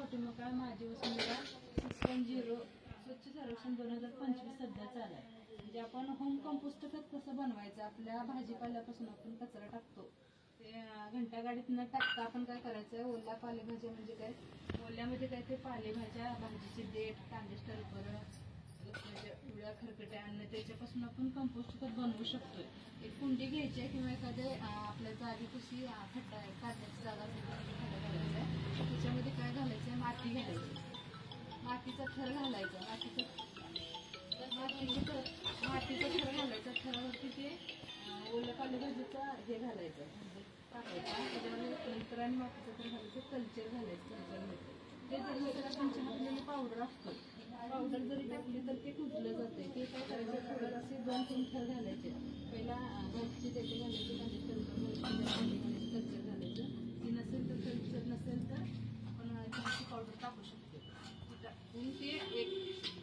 कौटुंबिक माझी वसुंधरा 6.0 स्वच्छ सर्वेक्षण 2025 सध्या चालू आहे. म्हणजे आपण होम कंपोस्ट खत कसं बनवायचं, आपल्या भाजीपाल्यापासून आपण कचरा टाकतो ते घंटागाडीत न टाकता आपण काय करायचं, ओल्या पालेभाज्या म्हणजे काय, ओल्यामध्ये काय ते पालेभाज्या, भाजीचे देठ, कांदे, टरफळ, उड्या, खरकटे अन्न, त्याच्यापासून आपण कंपोस्ट खत बनवू शकतोय. एक कुंडी घ्यायची आहे किंवा एखाद्या आपल्या जागी कशी खड्डा काढण्याची जागा असेल खड्डा घालायचा आहे. त्याच्यामध्ये काय घालायचं आहे, माती घालायची, मातीचा थर घालायचा, मातीचा थर घालायचा. थरावरती ते ओलं पालेभाजीचा हे घालायचं, टाकायचं. त्याच्यामध्ये नंतर आणि मातीचा थर घालायचं, कल्चर घालायचं. कल्चरमध्ये ते जरी पंचमहात्म्याची पावडर असतो, पावडर जरी टाकली तर ते कुजलं जाते. ते काय करायचं, थोडं असे 2-3 थर घालायचे. पहिला भाजीचे देठे घालायचे, कांदे घालायचे, कल्चर घालायचं. ती नसेल तर कल्चर नसेल तर आपण चहाची पावडर टाकू शकतो. ते एक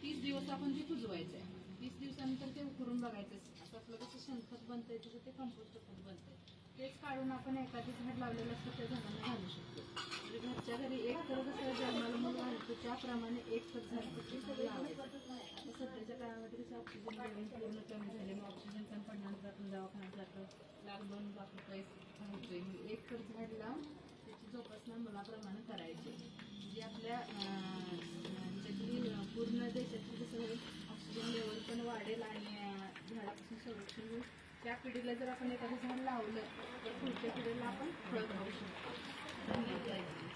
30 दिवस आपण ते कुजवायचं आहे. 30 दिवसानंतर ते उकरून बघायचं. असं आपलं कसं शेणखत बनतंय तसं ते कंपोस्ट खत बनतंय. तेच काढून आपण एखादी झाड लावलेलं असतं त्या झाडांना घालू शकतो. म्हणजे घरच्या घरी एक तर कसं जन्माला मुलं घालतो त्याप्रमाणे एक तर झाड सगळं लावायचं. आता सध्याच्या काळामध्ये कसं ऑक्सिजन लेवल पूर्ण कमी झाले, मग ऑक्सिजन कमी पडल्यानंतर आपण दवाखान्यात जातो, ₹1,00,000-2,00,000 घालतोय. मग एक तर झाड लावून त्याची जोपासना मुलाप्रमाणे करायची. म्हणजे आपल्या ह्याच्यातली पूर्ण देशातली कसं होईल, ऑक्सिजन लेवल पण वाढेल आणि झाडापासून संरक्षण होईल. त्या पिढीला जर आपण एखादं झाड लावलं तर पुढच्या पिढीला आपण फळ खाऊ शकतो. धन्यवाद.